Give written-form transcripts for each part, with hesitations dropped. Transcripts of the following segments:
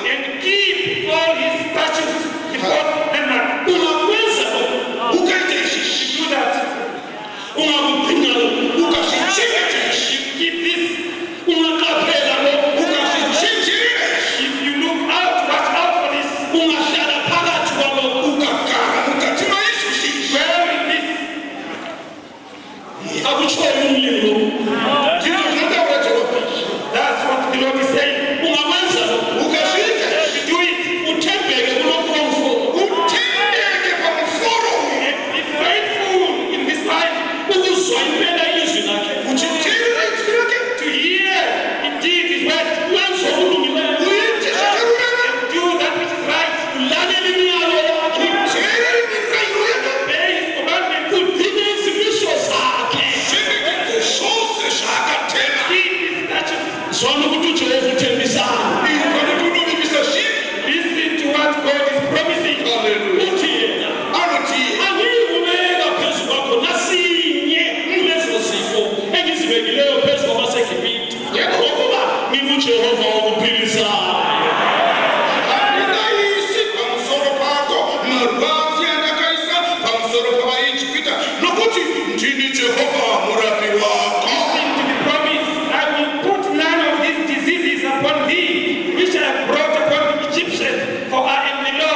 and keep all his statutes before them. Do that. You keep this. If you look out, watch out for this. Well, in this. That's what the Lord is saying. Do it. And be faithful in this life. To hear indeed his word. And do that which is right. Obey his commandments. Keep his statutes. Listen to what God is promising. Listen to the promise. I will put none of these diseases upon thee, which I have brought upon the Egyptians, for I am the Lord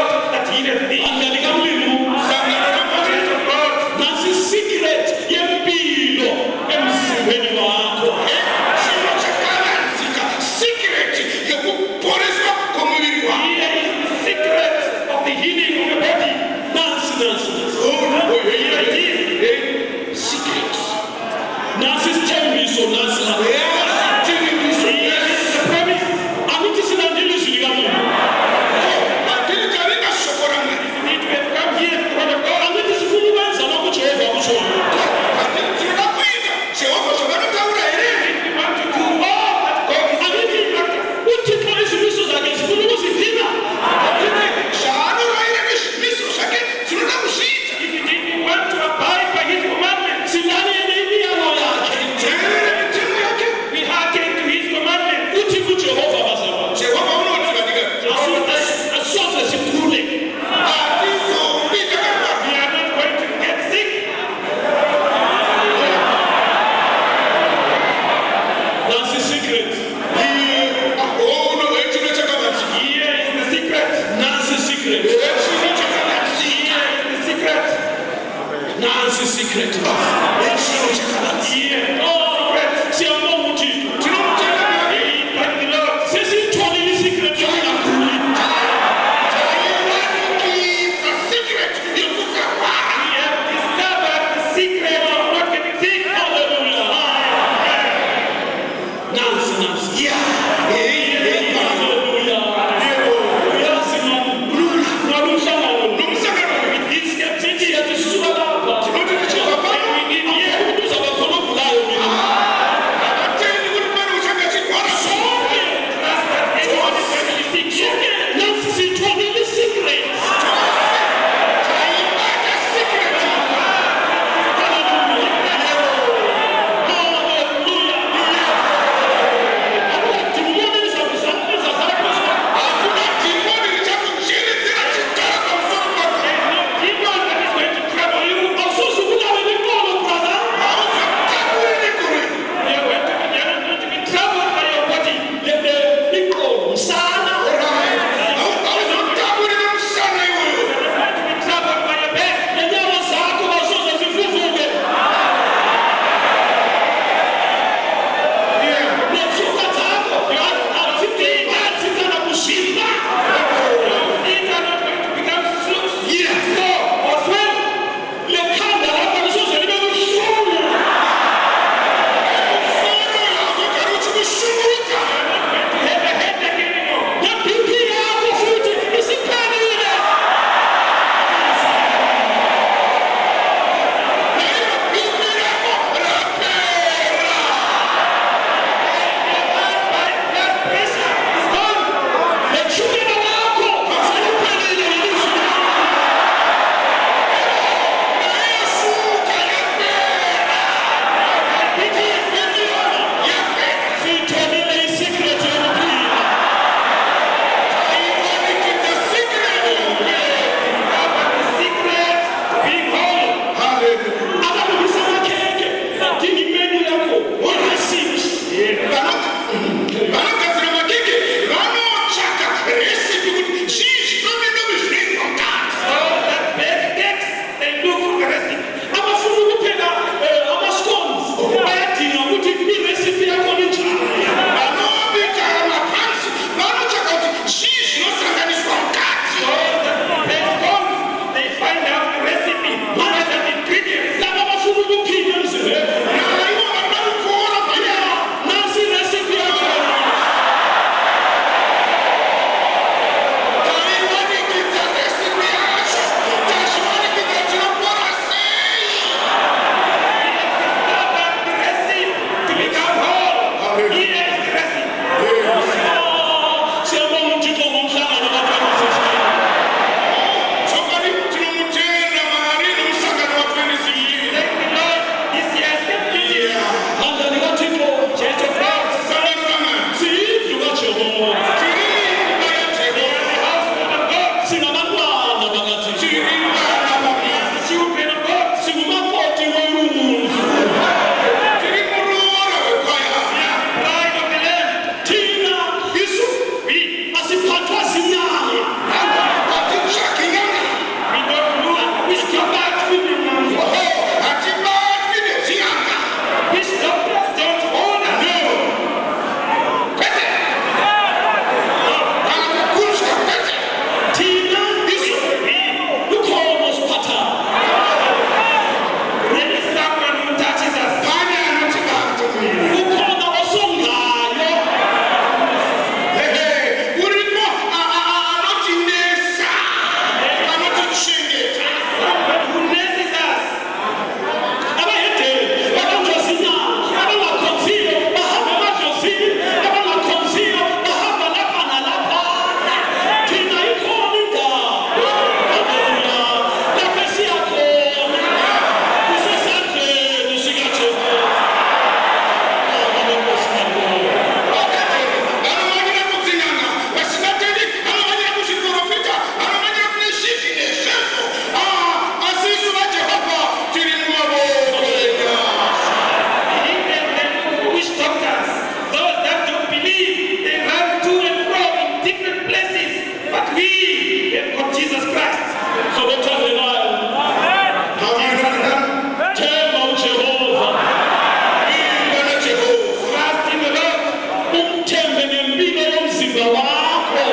muzimba wako.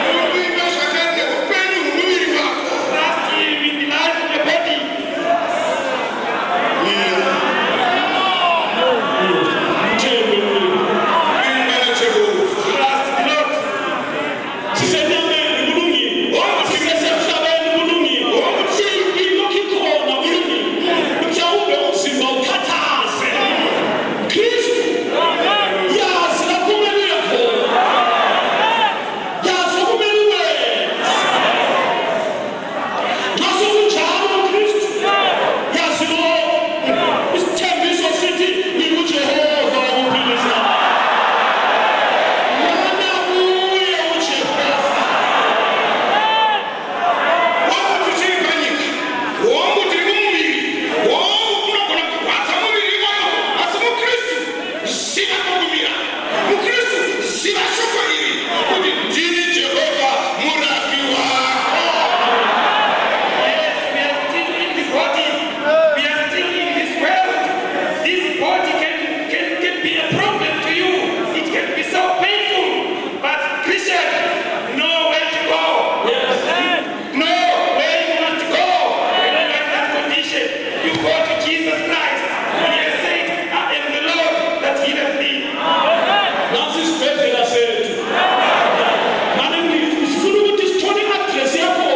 Muvimbe zvakare neupenyu hwemuviri wako. Trust him in the life of your body. Trust the Lord. Sisenyameni mulungi. Sisesemhlabeni mulungi. Ilokhu ikhona mulungi. Mhlawumbe umzimba ukhathaze. Kristu. Yazi lapho kumele uye khona. Yazi okumele uwenze. Nxa sokunjalo Kristu. Yazi lo isithembiso sithi nguJehova ukuphilisa. Wona uye uJehova. Wangu tiri panyika, wangu tiri mumuviri, wangu unogona kurwadza muviri iwoyo, asi muKristu ziva kugumira. muKristu ziva shoko iri kuti ndini Jehovha murapi wako. Yes, we are still in the body. We are still in this world. This body can be a problem to you. It can be so painful. But Christian, know where to go. Yes. Know where you must go when you are in that condition. You go to Jesus Christ. He has said, I am the Lord that healeth thee. Nasi isibhedlela sethu. Manje ngifuna ukuthi sithole i-address yakho.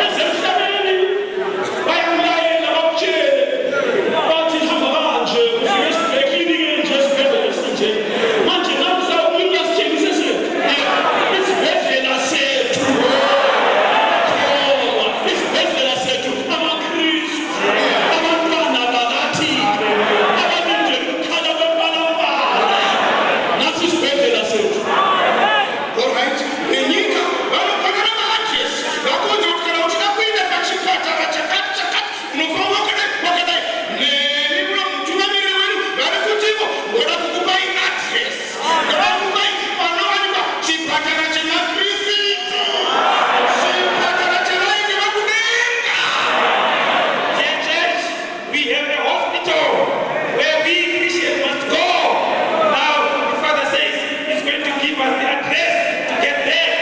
Esemhlabeni bayamlayela bakutshele bathi hamba kanje ufike eklinikini nje esibhedlela esinje. Manje namuhla umuntu asitshengise sethu. Isibhedlela sethu. Isibhedlela sethu amaKristu. Abantwana bakathi. Abalinde ukukhala kwembalambala. Nasi isibhedlela sethu. Alright, nenyika vanopanana maadress vakonza kuti kana uchida kuenda pachipatara chakati unofanira wakadai neni uno mutungamiri wenyu vari kutivo voda kukupai adress, voda kukupai panowanikwa chipatara chemaKristu, chipatara chevaindi vakudenga. Dear church, we have a hospital where we Christians must go. Now, the Father says he's going to give us the address to get there.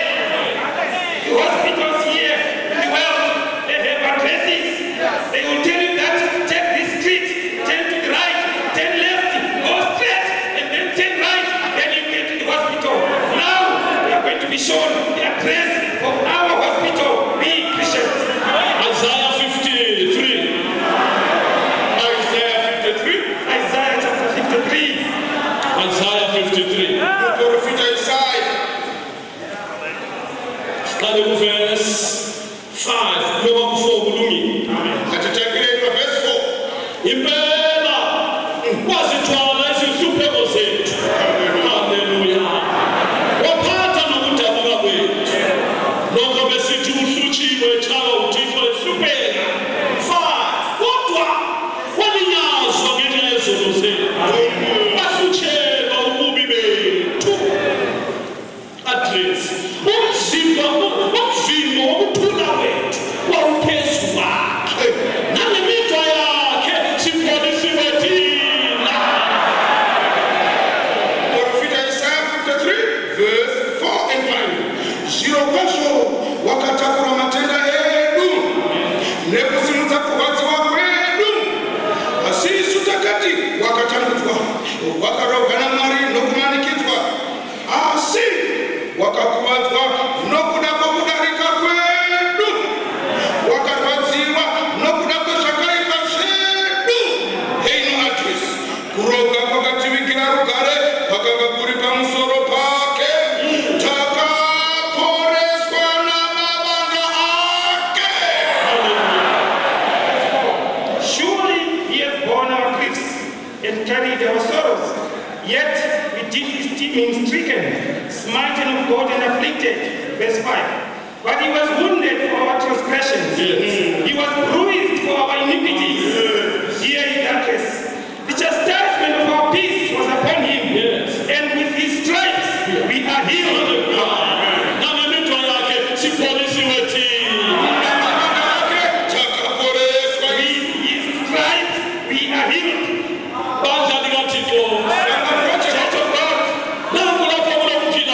The hospitals here in the world, they have addresses. They will tell you that take this street, turn to the right, turn left, go straight, and then turn right, then you get to the hospital. Now, we are going to be shown the address of our hospital, we Christians. Isaiah 53. Isaiah 53, Isaiah chapter 53. Isaiah 53. muprofita Isaya Qale kuverse 5 kuyoba ku4 kulungile. atitangirei pavhesi 4. Impela wazithwala izihlupheko zethu. Haleluya. Waphatha nokudabuka kwethu. Lokho besithi uhlutshiwe echawa uThixo ehlupheka. 5 Kodwa walinyazwa ngenxa yezono zethu. Wahlutshelwa ububi bethu. Address. Umzimba womvimbo wokuthula wethu wawuphezu kwakhe. Nangemithwa yakhe sipholisiwe thina. Profita Isaya 53, verse 4 and 5. Zvirokwazvo wakatakura matenda edu nekusimudza kurwadziwa kwedu, asi isu takati wakatambudzwa, wakarogana Mwari nokumanikidzwa, asi wakakuvadzwa nokuda kwokudarika kwedu, wakarwadziwa nokuda kwezvakaipa zvedu. Heino address, kuroga kwakativikira rugare kwakanga kuri pamusoro pake, takaporeswa namavanga ake. Surely he has borne our griefs and carried our sorrows. Yet we did esteem him stricken, smitten of God and afflicted. Verse 5. But he was wounded for our transgressions. He was bruised for our iniquities. Here is the address. The chastisement of our peace was upon him. And with his stripes we are healed. Nangemithwa yakhe sipholisiwe thina. Namavanga ake takaporeswa. With his stripes we are healed. Bandla likaThixo. Church of God, Nangu lapho kulokuphila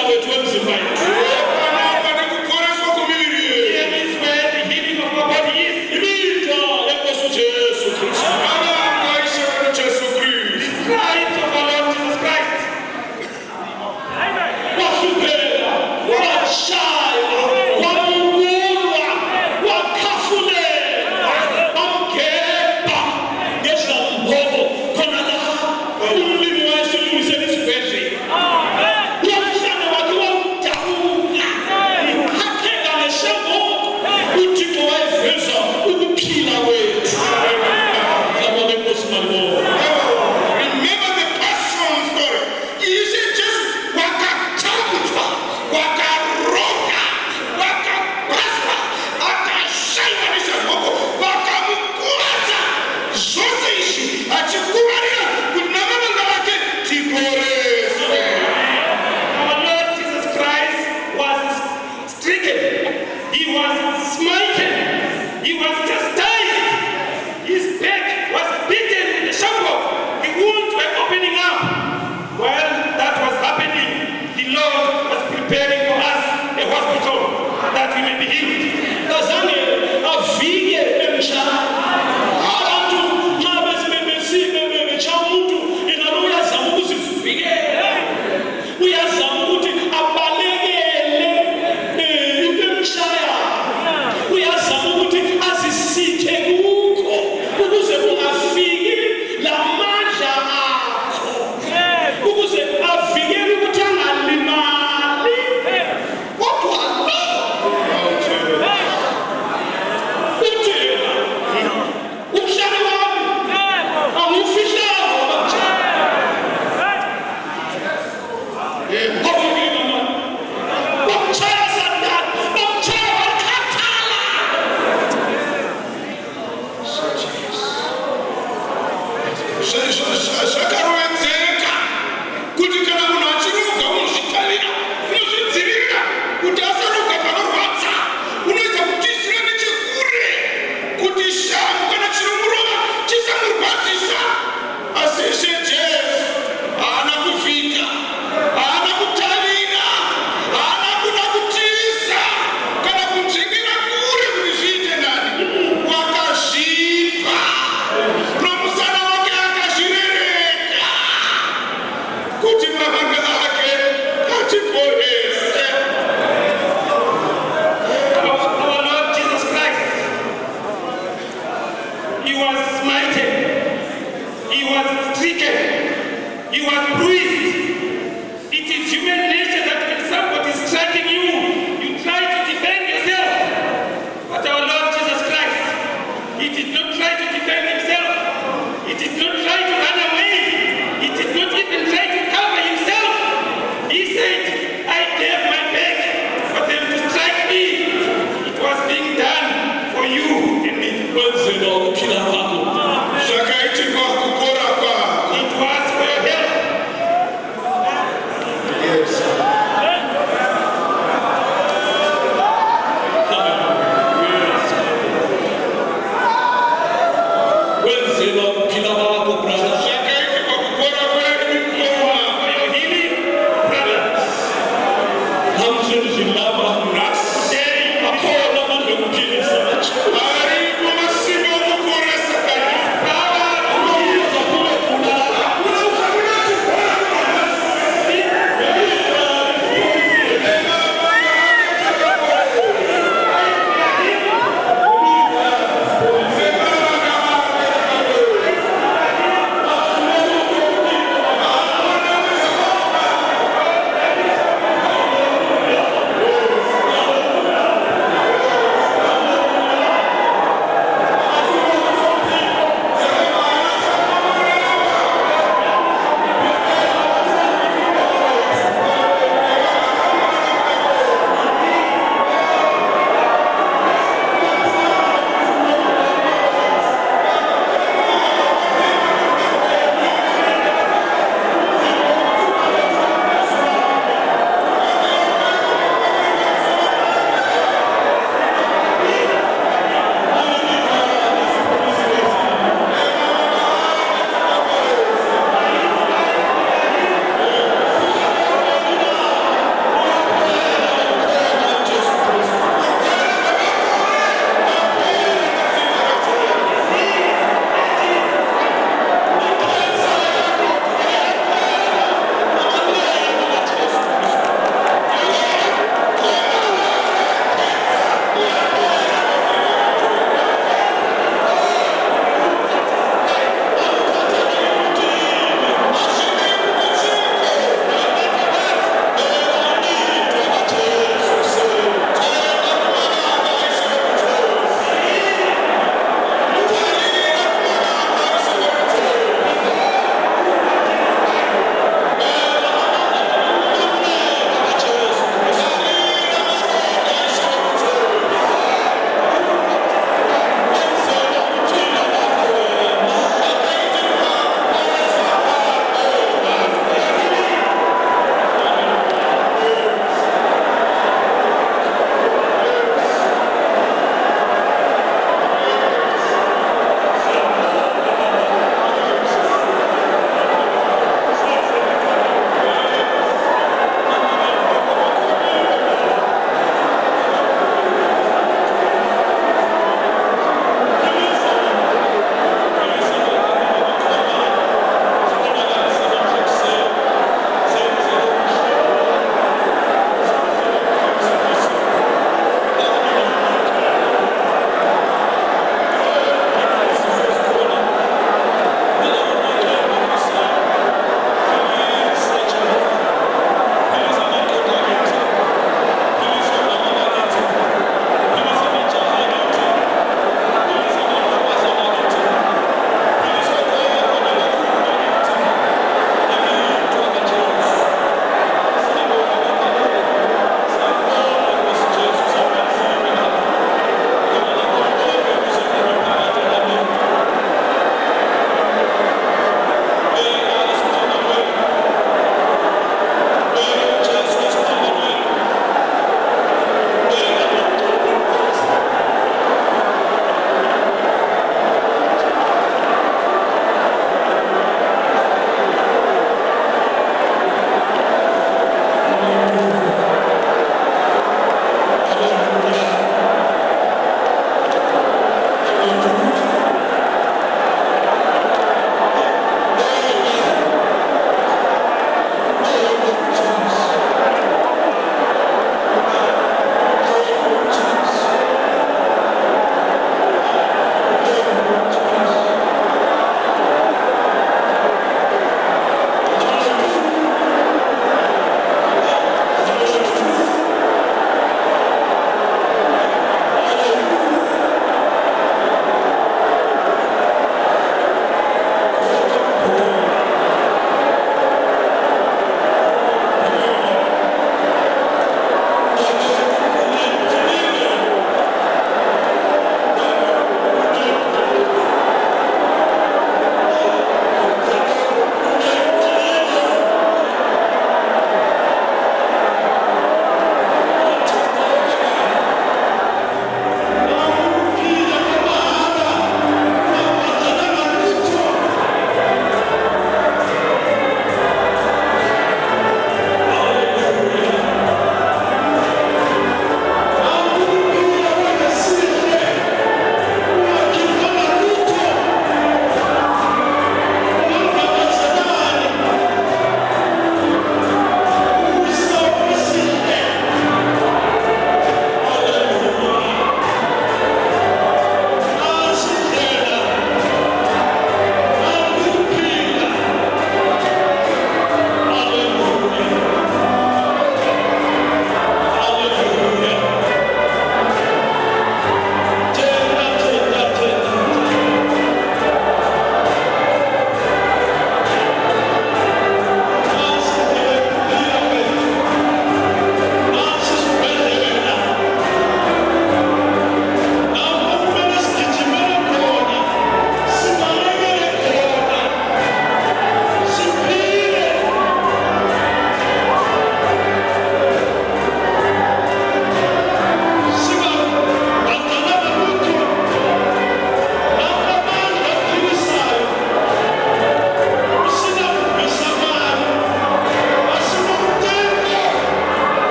Go